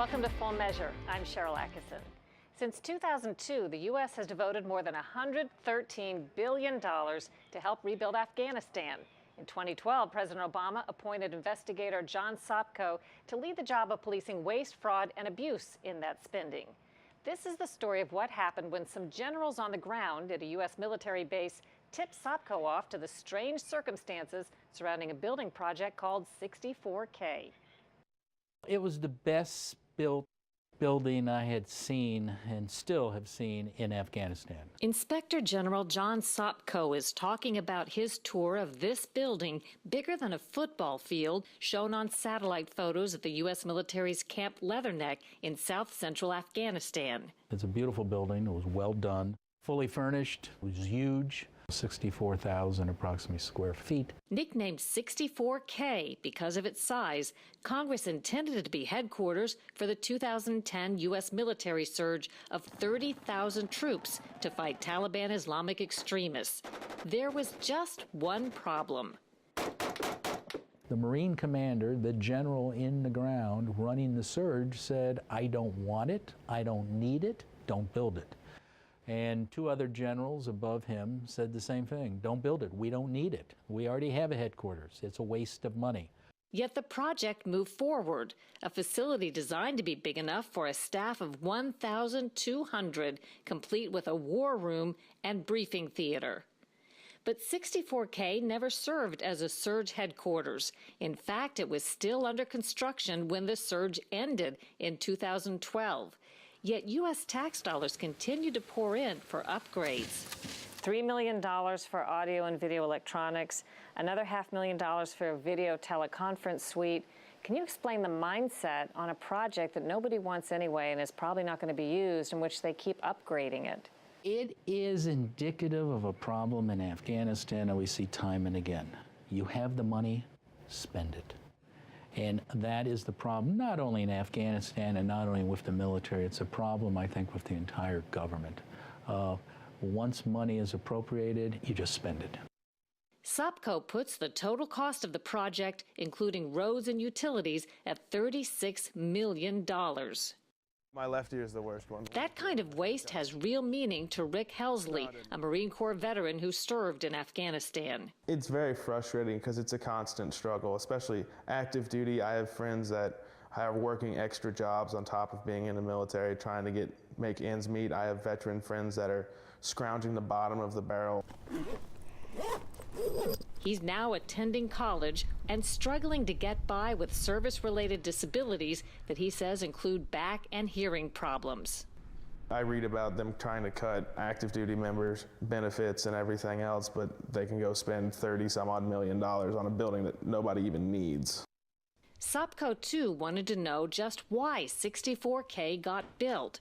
Welcome to Full Measure. I'm Sharyl Attkisson. Since 2002, the U.S. has devoted more than $113 billion to help rebuild Afghanistan. In 2012, President Obama appointed investigator John Sopko to lead the job of policing waste, fraud, and abuse in that spending. This is the story of what happened when some generals on the ground at a U.S. military base tipped Sopko off to the strange circumstances surrounding a building project called 64K. It was the best built building I had seen and still have seen in Afghanistan. Inspector General John Sopko is talking about his tour of this building, bigger than a football field, shown on satellite photos at the U.S. military's Camp Leatherneck in south-central Afghanistan. It's a beautiful building. It was well done, fully furnished. It was huge. 64,000 approximately square feet. Nicknamed 64K because of its size, Congress intended it to be headquarters for the 2010 U.S. military surge of 30,000 troops to fight Taliban Islamic extremists. There was just one problem. The Marine commander, the general in the ground running the surge, said, "I don't want it, I don't need it, don't build it." And two other generals above him said the same thing. Don't build it. We don't need it. We already have a headquarters. It's a waste of money. Yet the project moved forward, a facility designed to be big enough for a staff of 1,200, complete with a war room and briefing theater. But 64K never served as a surge headquarters. In fact, it was still under construction when the surge ended in 2012. Yet U.S. tax dollars continue to pour in for upgrades. $3 million for audio and video electronics, another $500,000 for a video teleconference suite. Can you explain the mindset on a project that nobody wants anyway and is probably not going to be used, in which they keep upgrading it? It is indicative of a problem in Afghanistan that we see time and again. You have the money, spend it. And that is the problem, not only in Afghanistan and not only with the military. It's a problem, I think, with the entire government. Once money is appropriated, you just spend it. Sopko puts the total cost of the project, including roads and utilities, at $36 million. My left ear is the worst one. That kind of waste has real meaning to Rick Helsley, a Marine Corps veteran who served in Afghanistan. It's very frustrating because it's a constant struggle, especially active duty. I have friends that are working extra jobs on top of being in the military, trying to make ends meet. I have veteran friends that are scrounging the bottom of the barrel. He's now attending college and struggling to get by with service-related disabilities that he says include back and hearing problems. I read about them trying to cut active duty members' benefits and everything else, but they can go spend $30-some-odd million on a building that nobody even needs. Sopko, too, wanted to know just why 64K got built.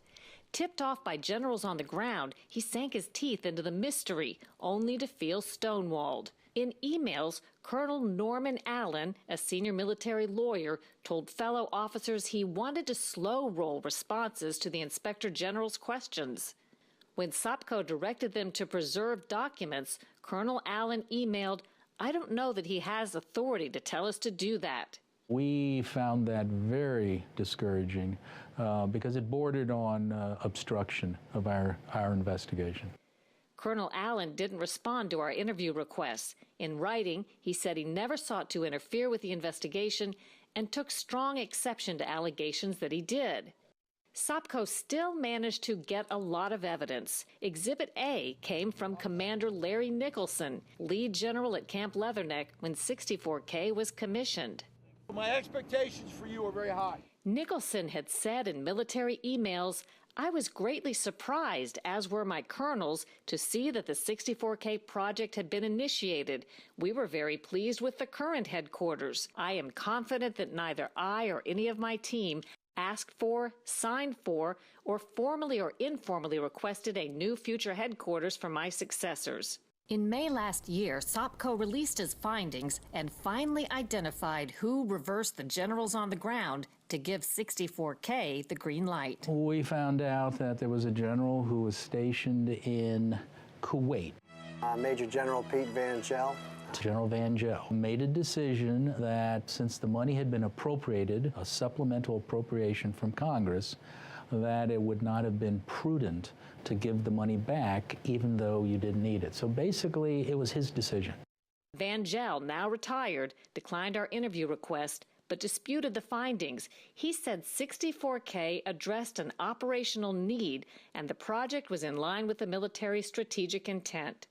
Tipped off by generals on the ground, he sank his teeth into the mystery, only to feel stonewalled. In emails, Colonel Norman Allen, a senior military lawyer, told fellow officers he wanted to slow-roll responses to the Inspector General's questions. When Sopko directed them to preserve documents, Colonel Allen emailed, "I don't know that he has authority to tell us to do that." We found that very discouraging because it bordered on obstruction of our investigation. Colonel Allen didn't respond to our interview requests. In writing, he said he never sought to interfere with the investigation and took strong exception to allegations that he did. Sopko still managed to get a lot of evidence. Exhibit A came from Commander Larry Nicholson, lead general at Camp Leatherneck when 64K was commissioned. My expectations for you are very high. Nicholson had said in military emails, "I was greatly surprised, as were my colonels, to see that the 64K project had been initiated. We were very pleased with the current headquarters. I am confident that neither I or any of my team asked for, signed for, or formally or informally requested a new future headquarters for my successors." In May last year, Sopko released his findings and finally identified who reversed the generals on the ground to give 64K the green light. We found out that there was a general who was stationed in Kuwait. Major General Pete Van Chell. General Van Gel made a decision that since the money had been appropriated, a supplemental appropriation from Congress, that it would not have been prudent to give the money back even though you didn't need it. So basically, it was his decision. Van Gel, now retired, declined our interview request, but disputed the findings. He said 64K addressed an operational need and the project was in line with the military's strategic intent.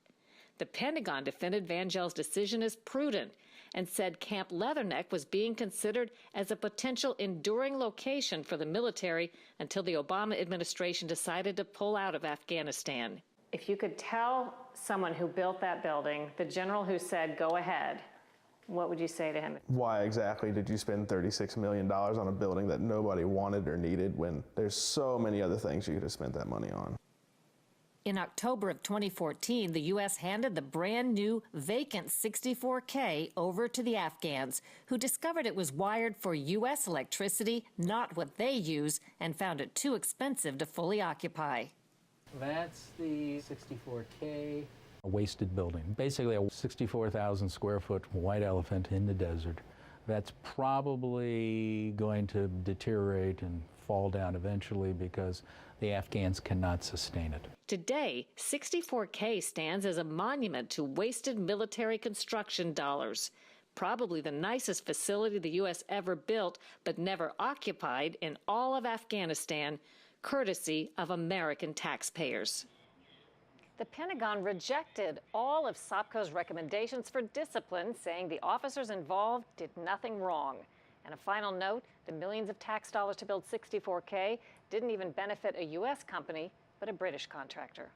The Pentagon defended Van Gel's decision as prudent and said Camp Leatherneck was being considered as a potential enduring location for the military until the Obama administration decided to pull out of Afghanistan. If you could tell someone who built that building, the general who said, go ahead, what would you say to him? Why exactly did you spend $36 million on a building that nobody wanted or needed when there's so many other things you could have spent that money on? In October of 2014, the U.S. handed the brand new vacant 64K over to the Afghans, who discovered it was wired for U.S. electricity, not what they use, and found it too expensive to fully occupy. That's the 64K. A wasted building, basically a 64,000 square foot white elephant in the desert that's probably going to deteriorate and fall down eventually because the Afghans cannot sustain it. Today, 64K stands as a monument to wasted military construction dollars. Probably the nicest facility the U.S. ever built, but never occupied in all of Afghanistan, courtesy of American taxpayers. The Pentagon rejected all of SOPCO's recommendations for discipline, saying the officers involved did nothing wrong. And a final note, the millions of tax dollars to build 64K didn't even benefit a U.S. company, but a British contractor.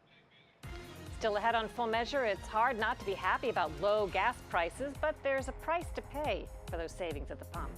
Still ahead on Full Measure, it's hard not to be happy about low gas prices, but there's a price to pay for those savings at the pump.